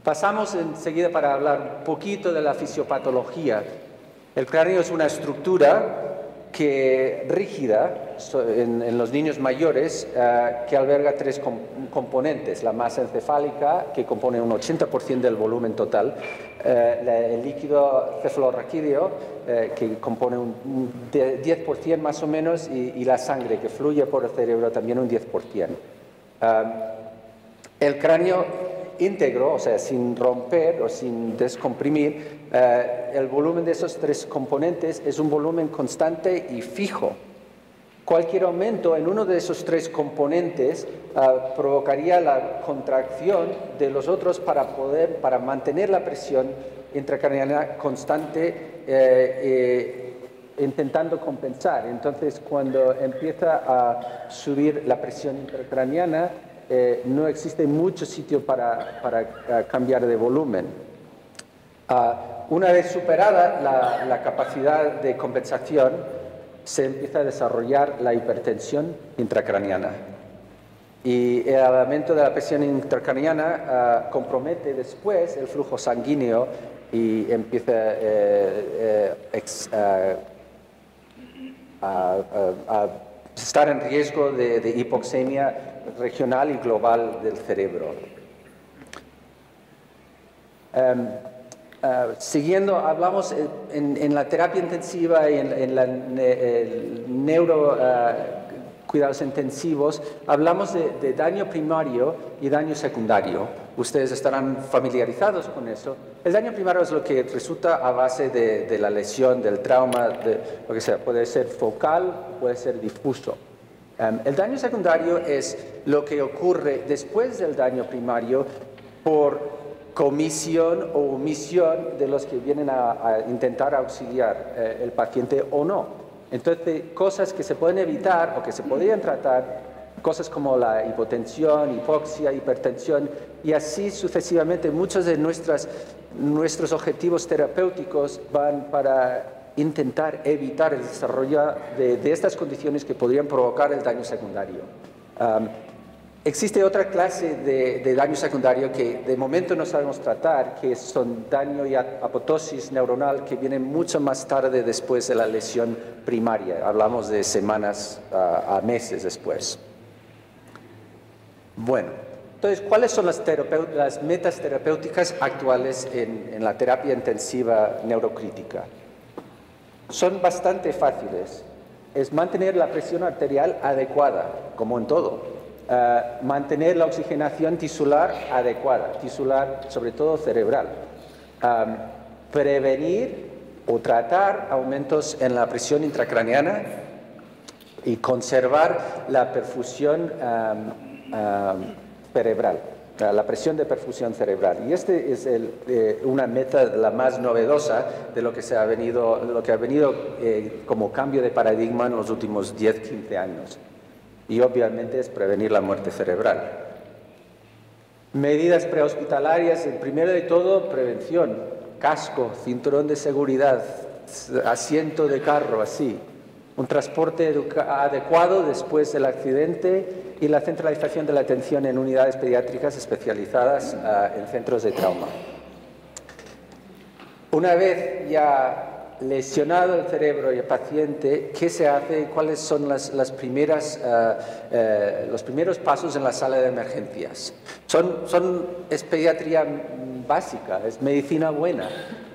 Pasamos enseguida para hablar un poquito de la fisiopatología. El cráneo es una estructura rígida en los niños mayores que alberga tres componentes. La masa encefálica, que compone un 80% del volumen total, el líquido cefalorraquídeo, que compone un 10% más o menos, y la sangre, que fluye por el cerebro, también un 10%. El cráneo íntegro, o sea, sin romper o sin descomprimir, el volumen de esos tres componentes es un volumen constante y fijo. Cualquier aumento en uno de esos tres componentes provocaría la contracción de los otros para mantener la presión intracraneana constante, intentando compensar. Entonces, cuando empieza a subir la presión intracraneana, no existe mucho sitio para cambiar de volumen. Una vez superada la capacidad de compensación, se empieza a desarrollar la hipertensión intracraneana. Y el aumento de la presión intracraneana compromete después el flujo sanguíneo y empieza a estar en riesgo de hipoxemia regional y global del cerebro. Siguiendo, hablamos en la terapia intensiva y en la cuidados intensivos, hablamos de daño primario y daño secundario. Ustedes estarán familiarizados con eso. El daño primario es lo que resulta a base de la lesión, del trauma, de lo que sea. Puede ser focal, puede ser difuso. El daño secundario es lo que ocurre después del daño primario por comisión o omisión de los que vienen a intentar auxiliar el paciente o no. Entonces, cosas que se pueden evitar o que se podrían tratar, cosas como la hipotensión, hipoxia, hipertensión, y así sucesivamente. Muchos de nuestros objetivos terapéuticos van para intentar evitar el desarrollo de estas condiciones que podrían provocar el daño secundario. Existe otra clase de daño secundario que de momento no sabemos tratar, que son daño y apoptosis neuronal, que viene mucho más tarde después de la lesión primaria. Hablamos de semanas a meses después. Bueno, entonces, ¿cuáles son las metas terapéuticas actuales en la terapia intensiva neurocrítica? Son bastante fáciles. Es mantener la presión arterial adecuada, como en todo. Mantener la oxigenación tisular adecuada, tisular sobre todo cerebral. Prevenir o tratar aumentos en la presión intracraneana y conservar la perfusión cerebral, la presión de perfusión cerebral. Y este es una meta la más novedosa de lo que ha venido como cambio de paradigma en los últimos 10-15 años. Y obviamente es prevenir la muerte cerebral. Medidas prehospitalarias, primero de todo, prevención, casco, cinturón de seguridad, asiento de carro, así. Un transporte adecuado después del accidente y la centralización de la atención en unidades pediátricas especializadas en centros de trauma. Una vez ya lesionado el cerebro y el paciente, ¿qué se hace? ¿Cuáles son los primeros pasos en la sala de emergencias? Es pediatría básica, es medicina buena,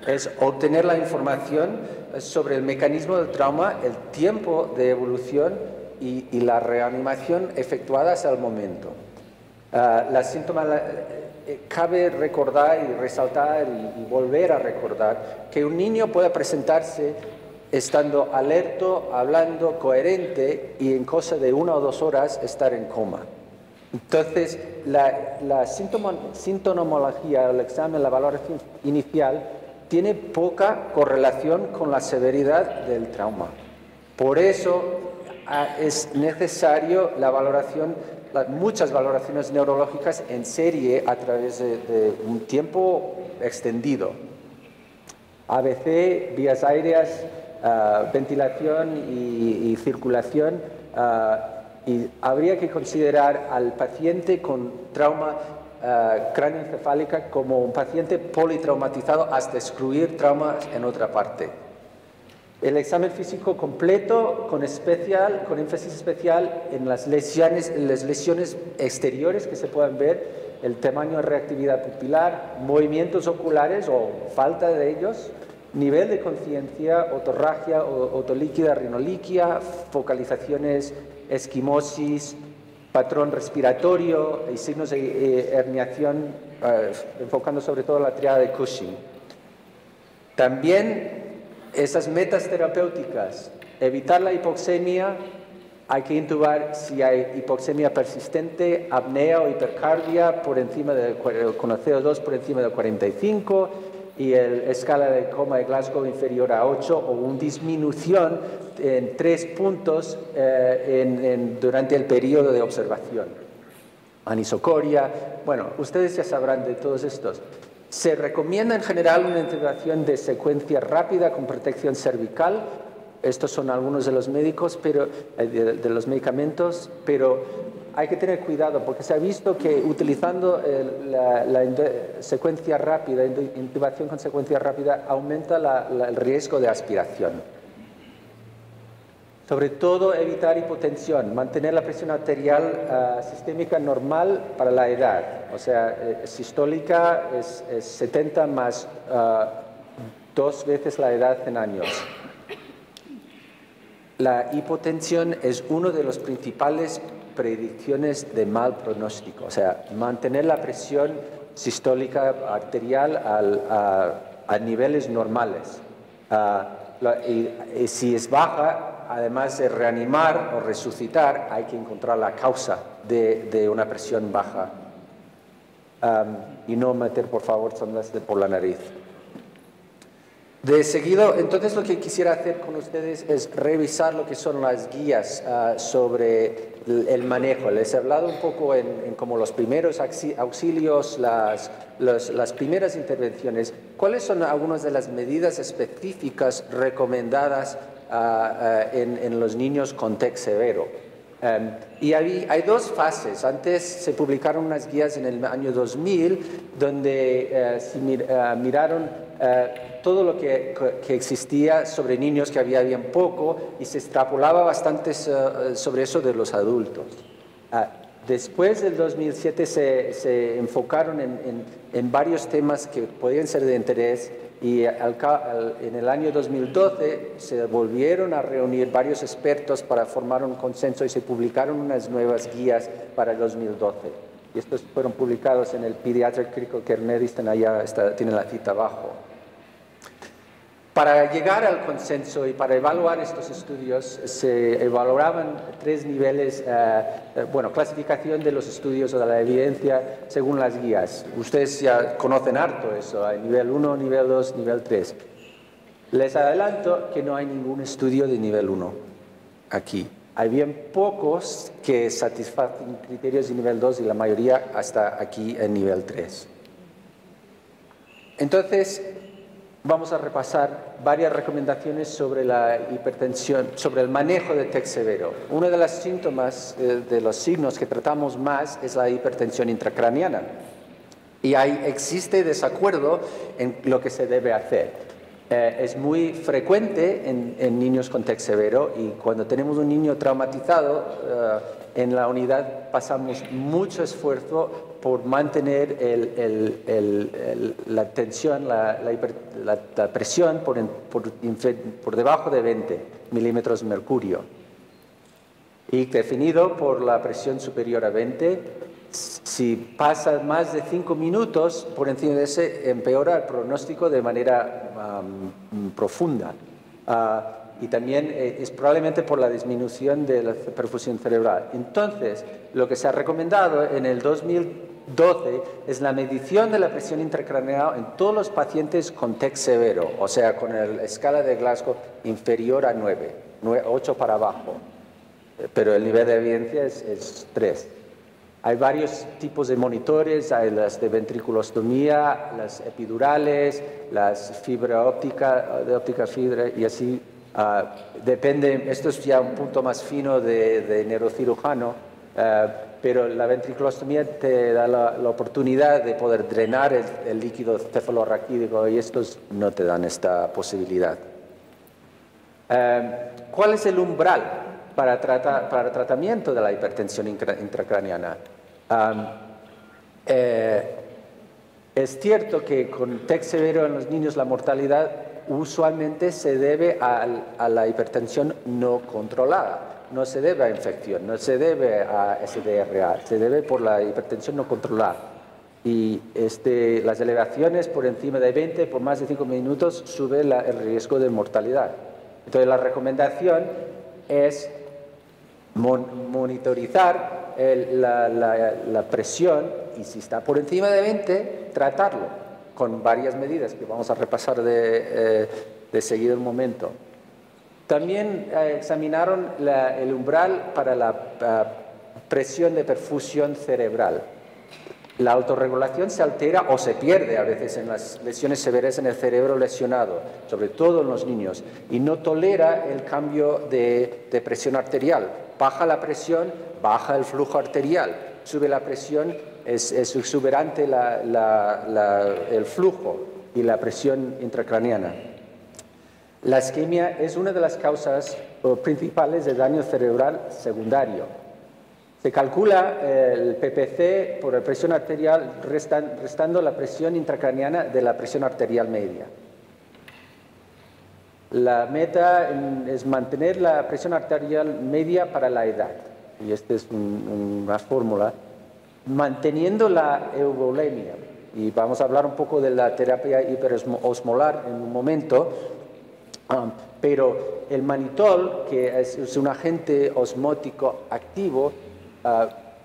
es obtener la información sobre el mecanismo del trauma, el tiempo de evolución y la reanimación efectuada hasta el momento. Cabe recordar y resaltar y volver a recordar que un niño puede presentarse estando alerto, hablando, coherente, y en cosa de 1 o 2 horas estar en coma. Entonces, la sintomatología, el examen, la valoración inicial, tiene poca correlación con la severidad del trauma. Por eso es necesario la valoración, muchas valoraciones neurológicas en serie a través de un tiempo extendido. ABC, vías aéreas, ventilación y circulación, y habría que considerar al paciente con trauma cráneoencefálica como un paciente politraumatizado hasta excluir traumas en otra parte. El examen físico completo con énfasis especial en las lesiones exteriores que se pueden ver, el tamaño de reactividad pupilar, movimientos oculares o falta de ellos, nivel de conciencia, otorragia, otolíquida, rinoliquia, focalizaciones, esquimosis, patrón respiratorio y signos de herniación, enfocando sobre todo la triada de Cushing. También esas metas terapéuticas, evitar la hipoxemia, hay que intubar si hay hipoxemia persistente, apnea o hipercardia con CO2 por encima de 45 y el escala de coma de Glasgow inferior a 8 o una disminución en 3 puntos durante el periodo de observación. Anisocoria, bueno, ustedes ya sabrán de todos estos. Se recomienda en general una intubación de secuencia rápida con protección cervical. Estos son algunos de los médicos, de los medicamentos, pero hay que tener cuidado porque se ha visto que utilizando la secuencia rápida, intubación con secuencia rápida, aumenta el riesgo de aspiración. Sobre todo evitar hipotensión, mantener la presión arterial sistémica normal para la edad, o sea, sistólica es 70 más 2 veces la edad en años. La hipotensión es uno de los principales predicciones de mal pronóstico, o sea, mantener la presión sistólica arterial a niveles normales. Y si es baja, además de reanimar o resucitar, hay que encontrar la causa de una presión baja. Y no meter, por favor, sondas por la nariz. De seguido, entonces lo que quisiera hacer con ustedes es revisar lo que son las guías sobre el manejo. Les he hablado un poco en como los primeros auxilios, las primeras intervenciones. ¿Cuáles son algunas de las medidas específicas recomendadas en los niños con TEC severo? Y hay 2 fases. Antes se publicaron unas guías en el año 2000 donde miraron todo lo que existía sobre niños, que había bien poco, y se extrapolaba bastante sobre eso de los adultos. Después del 2007 se enfocaron en varios temas que podían ser de interés y en el año 2012 se volvieron a reunir varios expertos para formar un consenso y se publicaron unas nuevas guías para el 2012. Y estos fueron publicados en el Pediatric Critical Care Medicine, allá tienen la cita abajo. Para llegar al consenso y para evaluar estos estudios se evaluaban 3 niveles, clasificación de los estudios o de la evidencia según las guías. Ustedes ya conocen harto eso, hay nivel 1, nivel 2, nivel 3. Les adelanto que no hay ningún estudio de nivel 1 aquí. Hay bien pocos que satisfacen criterios de nivel 2 y la mayoría hasta aquí en nivel 3. Entonces, vamos a repasar varias recomendaciones sobre la hipertensión, sobre el manejo de TEC severo. Uno de los síntomas, de los signos que tratamos más es la hipertensión intracraniana. Y existe desacuerdo en lo que se debe hacer. Es muy frecuente en niños con TEC severo y cuando tenemos un niño traumatizado, en la unidad pasamos mucho esfuerzo por mantener la tensión, la presión por debajo de 20 milímetros de mercurio. Y definido por la presión superior a 20, si pasa más de 5 minutos por encima de ese, empeora el pronóstico de manera profunda. Y también es probablemente por la disminución de la perfusión cerebral. Entonces, lo que se ha recomendado en el 2012 es la medición de la presión intracraneal en todos los pacientes con TEC severo, o sea, con la escala de Glasgow inferior a 9, 8 para abajo. Pero el nivel de evidencia es 3. Hay varios tipos de monitores, hay las de ventriculostomía, las epidurales, las fibra óptica, de óptica fibra y así. Depende, esto es ya un punto más fino de neurocirujano, pero la ventriculostomía te da la oportunidad de poder drenar el líquido cefalorraquídeo y estos no te dan esta posibilidad. ¿Cuál es el umbral para tratamiento de la hipertensión intracraniana? Es cierto que con TEC severo en los niños la mortalidad usualmente se debe a la hipertensión no controlada. No se debe a infección, no se debe a SDRA, se debe por la hipertensión no controlada. Y las elevaciones por encima de 20 por más de 5 minutos sube el riesgo de mortalidad. Entonces la recomendación es monitorizar la presión y si está por encima de 20, tratarlo con varias medidas que vamos a repasar de seguido un momento. También examinaron el umbral para la presión de perfusión cerebral. La autorregulación se altera o se pierde a veces en las lesiones severas en el cerebro lesionado, sobre todo en los niños, y no tolera el cambio de presión arterial. Baja la presión, baja el flujo arterial. Sube la presión, es exuberante el flujo y la presión intracraniana. La isquemia es una de las causas principales de daño cerebral secundario. Se calcula el PPC por la presión arterial restando la presión intracraniana de la presión arterial media. La meta es mantener la presión arterial media para la edad. Y esta es una fórmula. Manteniendo la euvolemia. Y vamos a hablar un poco de la terapia hiperosmolar en un momento. Pero el manitol, que es un agente osmótico activo,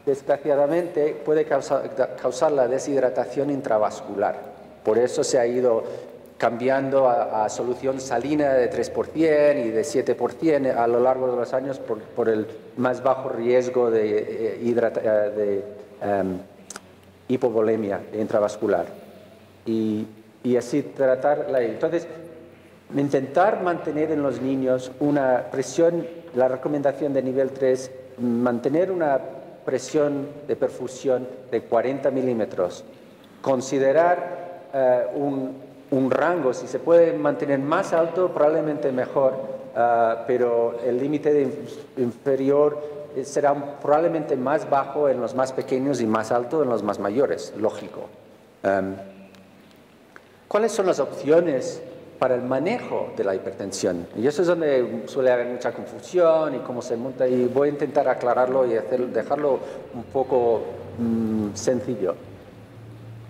desgraciadamente puede causar la deshidratación intravascular. Por eso se ha ido cambiando a solución salina de 3% y de 7% a lo largo de los años por el más bajo riesgo de hipovolemia intravascular. Y así tratarla. Entonces, intentar mantener en los niños una presión, la recomendación de nivel 3, mantener una presión de perfusión de 40 milímetros. Considerar un rango, si se puede mantener más alto, probablemente mejor, pero el límite inferior será probablemente más bajo en los más pequeños y más alto en los más mayores, lógico. ¿Cuáles son las opciones para el manejo de la hipertensión? Y eso es donde suele haber mucha confusión y cómo se monta, y voy a intentar aclararlo y dejarlo un poco sencillo.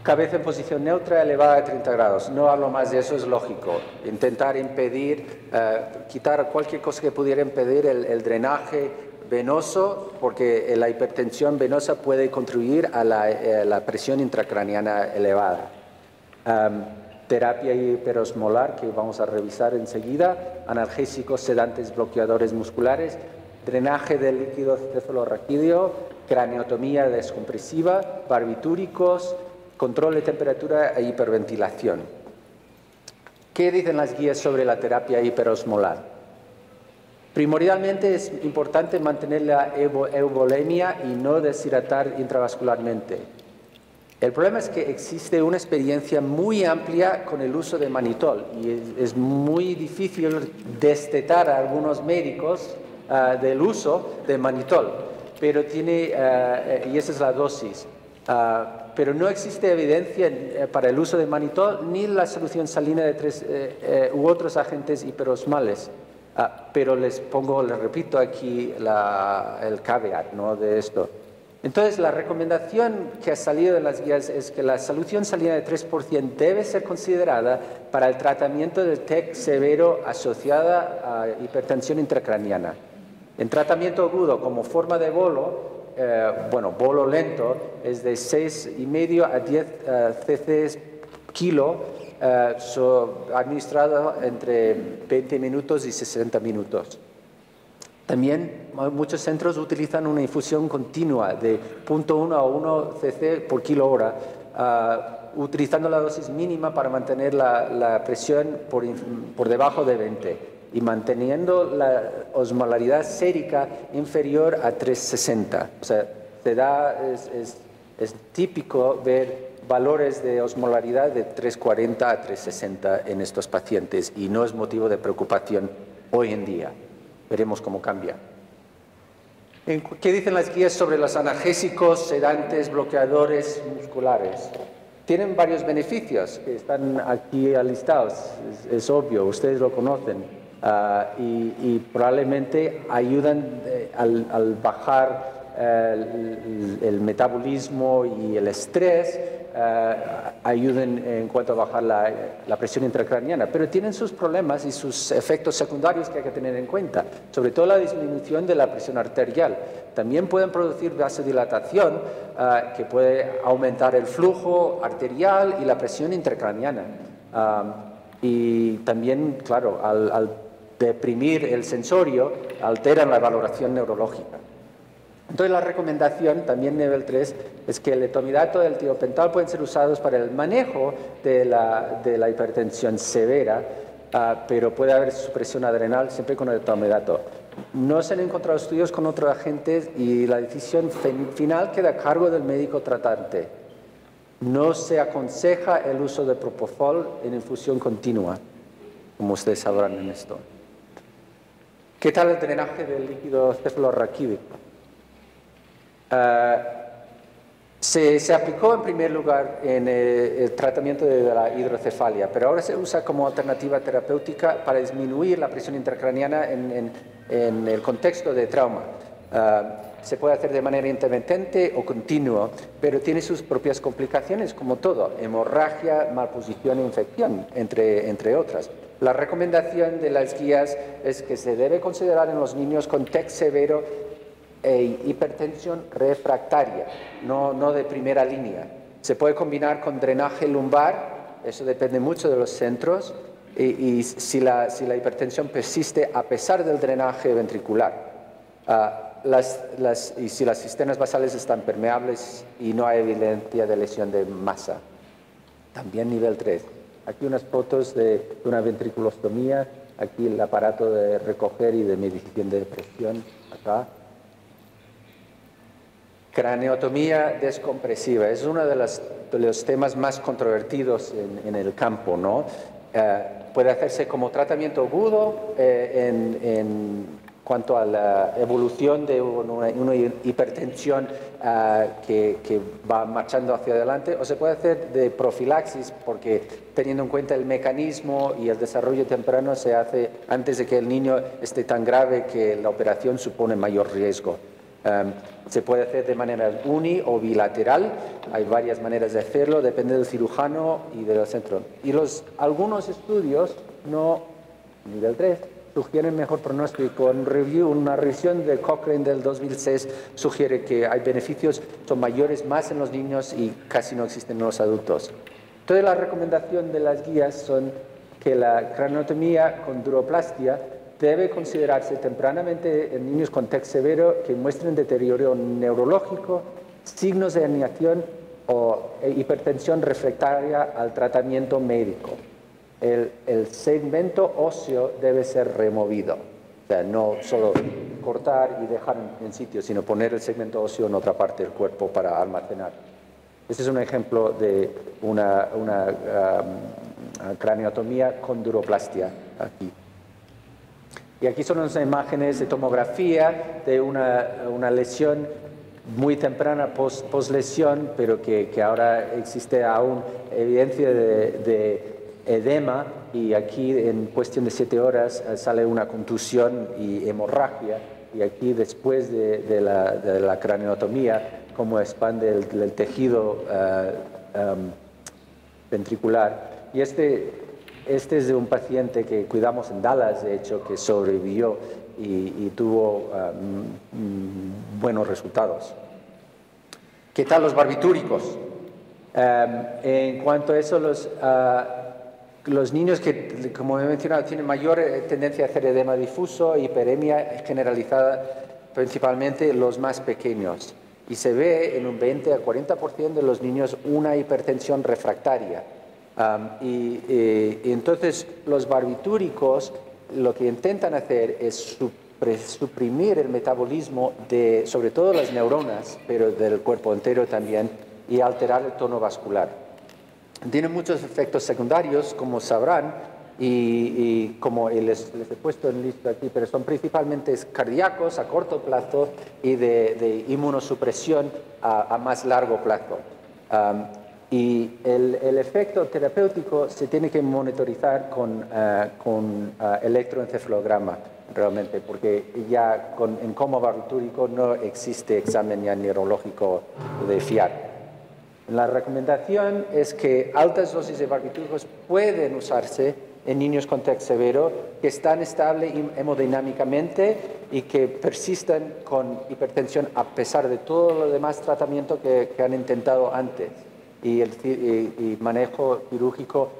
Cabeza en posición neutra elevada a 30 grados. No hablo más de eso, es lógico. Intentar impedir, quitar cualquier cosa que pudiera impedir el drenaje venoso, porque la hipertensión venosa puede contribuir a la presión intracraniana elevada. Terapia hiperosmolar, que vamos a revisar enseguida, analgésicos, sedantes, bloqueadores musculares, drenaje del líquido cefalorraquídeo, craneotomía descompresiva, barbitúricos, control de temperatura e hiperventilación. ¿Qué dicen las guías sobre la terapia hiperosmolar? Primordialmente es importante mantener la euvolemia y no deshidratar intravascularmente. El problema es que existe una experiencia muy amplia con el uso de manitol y es muy difícil destetar a algunos médicos del uso de manitol, pero y esa es la dosis. Pero no existe evidencia para el uso de manitol ni la solución salina de u otros agentes hiperosmales. Pero les repito aquí el caveat, ¿no?, de esto. Entonces, la recomendación que ha salido de las guías es que la solución salina de 3% debe ser considerada para el tratamiento del TEC severo asociada a hipertensión intracraniana. En tratamiento agudo, como forma de bolo, bolo lento, es de 6,5 a 10 cc kilo, administrado entre 20 minutos y 60 minutos. También muchos centros utilizan una infusión continua de 0,1 a 1 cc por kilo hora, utilizando la dosis mínima para mantener la presión por debajo de 20 y manteniendo la osmolaridad sérica inferior a 360, o sea, se da, es típico ver valores de osmolaridad de 340 a 360 en estos pacientes y no es motivo de preocupación hoy en día. Veremos cómo cambia. ¿Qué dicen las guías sobre los analgésicos, sedantes, bloqueadores musculares? Tienen varios beneficios que están aquí alistados, es obvio, ustedes lo conocen, y probablemente ayudan al bajar el metabolismo y el estrés, ayuden en cuanto a bajar la presión intracraniana, pero tienen sus problemas y sus efectos secundarios que hay que tener en cuenta, sobre todo la disminución de la presión arterial. También pueden producir vasodilatación, que puede aumentar el flujo arterial y la presión intracraniana. Y también, claro, al deprimir el sensorio, alteran la valoración neurológica. Entonces, la recomendación, también nivel 3, es que el etomidato y el tiopental pueden ser usados para el manejo de la hipertensión severa, pero puede haber supresión adrenal siempre con el etomidato. No se han encontrado estudios con otros agentes y la decisión final queda a cargo del médico tratante. No se aconseja el uso de propofol en infusión continua, como ustedes sabrán en esto. ¿Qué tal el drenaje del líquido cefalorraquídeo? Se aplicó en primer lugar en el tratamiento de la hidrocefalia, pero ahora se usa como alternativa terapéutica para disminuir la presión intracraniana en el contexto de trauma. Se puede hacer de manera intermitente o continua, pero tiene sus propias complicaciones, como todo, hemorragia, malposición e infección, entre otras. La recomendación de las guías es que se debe considerar en los niños con TEC severo e hipertensión refractaria, no de primera línea. Se puede combinar con drenaje lumbar, eso depende mucho de los centros, y si la hipertensión persiste a pesar del drenaje ventricular. Y si las cisternas basales están permeables y no hay evidencia de lesión de masa. También nivel 3. Aquí unas fotos de una ventriculostomía, aquí el aparato de recoger y de medición de presión, acá. Craneotomía descompresiva es uno de los temas más controvertidos en el campo, ¿no? Puede hacerse como tratamiento agudo en cuanto a la evolución de una hipertensión que va marchando hacia adelante, o se puede hacer de profilaxis, porque teniendo en cuenta el mecanismo y el desarrollo temprano se hace antes de que el niño esté tan grave que la operación supone mayor riesgo. Se puede hacer de manera uni o bilateral, hay varias maneras de hacerlo, depende del cirujano y del centro. Y algunos estudios, nivel 3, sugieren mejor pronóstico. Una revisión de Cochrane del 2006 sugiere que hay beneficios, son mayores más en los niños y casi no existen en los adultos. Entonces, la recomendación de las guías son que la craneotomía con duroplastia debe considerarse tempranamente en niños con TEC severo que muestren deterioro neurológico, signos de herniación o hipertensión refractaria al tratamiento médico. El segmento óseo debe ser removido, o sea, no solo cortar y dejar en sitio, sino poner el segmento óseo en otra parte del cuerpo para almacenar. Este es un ejemplo de una craneotomía con duroplastia aquí. Y aquí son unas imágenes de tomografía de una lesión muy temprana post-lesión, pero que ahora existe aún evidencia de edema, y aquí en cuestión de 7 horas sale una contusión y hemorragia, y aquí después de la craneotomía, como expande el tejido ventricular. Y este es de un paciente que cuidamos en Dallas, de hecho, que sobrevivió y tuvo buenos resultados. ¿Qué tal los barbitúricos? En cuanto a eso, los niños que, como he mencionado, tienen mayor tendencia a hacer edema difuso, hiperemia generalizada, principalmente los más pequeños. Y se ve en un 20 a 40% de los niños una hipertensión refractaria. Y entonces los barbitúricos lo que intentan hacer es suprimir el metabolismo de, sobre todo las neuronas, pero del cuerpo entero también, y alterar el tono vascular. Tiene muchos efectos secundarios, como sabrán, y como les he puesto en lista aquí, pero son principalmente cardíacos a corto plazo y de inmunosupresión a más largo plazo. Y el efecto terapéutico se tiene que monitorizar con electroencefalograma, realmente, porque ya en coma barbitúrico no existe examen ya neurológico de fiar. La recomendación es que altas dosis de barbitúricos pueden usarse en niños con TEC severo que están estables hemodinámicamente y que persisten con hipertensión a pesar de todo lo demás tratamiento que han intentado antes y manejo quirúrgico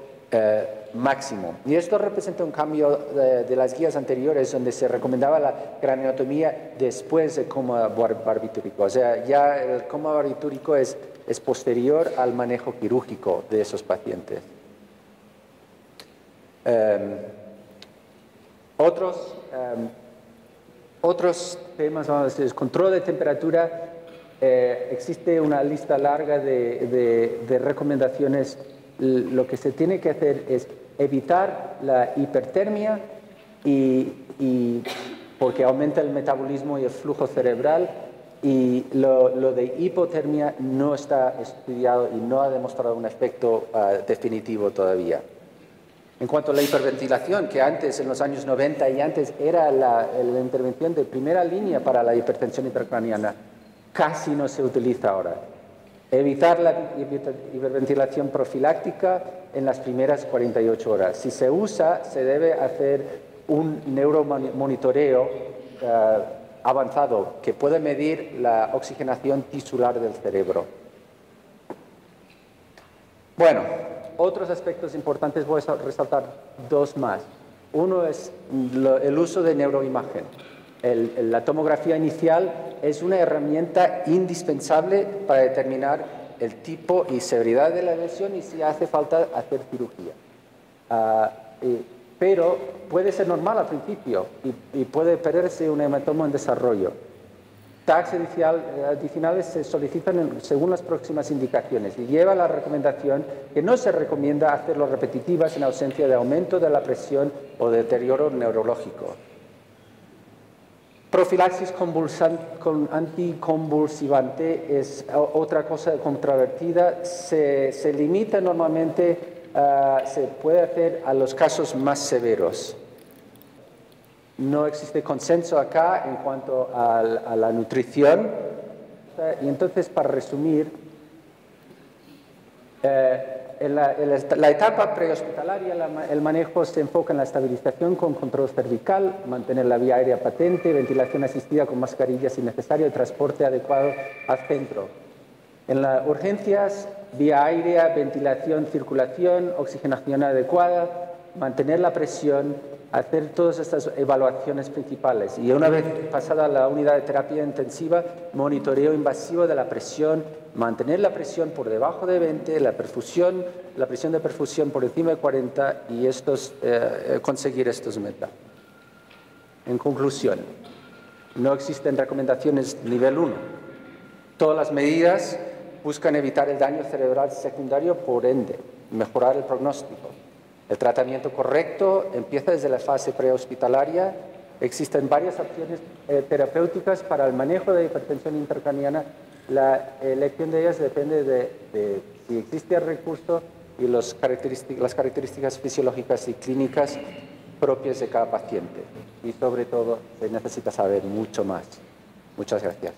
máximo. Y esto representa un cambio de las guías anteriores donde se recomendaba la craneotomía después del coma barbitúrico. O sea, ya el coma barbitúrico es posterior al manejo quirúrgico de esos pacientes. Otros temas, vamos a decir, control de temperatura. Existe una lista larga de recomendaciones. Lo que se tiene que hacer es evitar la hipertermia porque aumenta el metabolismo y el flujo cerebral, y lo de hipotermia no está estudiado y no ha demostrado un efecto definitivo todavía. En cuanto a la hiperventilación, que antes, en los años 90 y antes, era la intervención de primera línea para la hipertensión intracraniana, casi no se utiliza ahora. Evitar la hiperventilación profiláctica en las primeras 48 horas. Si se usa, se debe hacer un neuromonitoreo avanzado que puede medir la oxigenación tisular del cerebro. Bueno, otros aspectos importantes, voy a resaltar dos más. Uno es el uso de neuroimagen. La tomografía inicial es una herramienta indispensable para determinar el tipo y severidad de la lesión y si hace falta hacer cirugía. Pero puede ser normal al principio y puede perderse un hematoma en desarrollo. TACs adicionales se solicitan según las próximas indicaciones y lleva la recomendación que no se recomienda hacerlo repetitivas en ausencia de aumento de la presión o deterioro neurológico. Profilaxis anticonvulsivante es otra cosa controvertida. Se limita normalmente, se puede hacer a los casos más severos. No existe consenso acá en cuanto a la nutrición. Y entonces, para resumir, en la etapa prehospitalaria, el manejo se enfoca en la estabilización con control cervical, mantener la vía aérea patente, ventilación asistida con mascarillas si necesario y transporte adecuado al centro. En las urgencias, vía aérea, ventilación, circulación, oxigenación adecuada, mantener la presión, hacer todas estas evaluaciones principales. Y una vez pasada la unidad de terapia intensiva, monitoreo invasivo de la presión, mantener la presión por debajo de 20, la presión de perfusión por encima de 40 y conseguir estos metas. En conclusión, no existen recomendaciones nivel 1. Todas las medidas buscan evitar el daño cerebral secundario, por ende, mejorar el pronóstico. El tratamiento correcto empieza desde la fase prehospitalaria. Existen varias opciones terapéuticas para el manejo de hipertensión intracraniana. La elección de ellas depende de si existe el recurso y las características fisiológicas y clínicas propias de cada paciente. Y sobre todo, se necesita saber mucho más. Muchas gracias.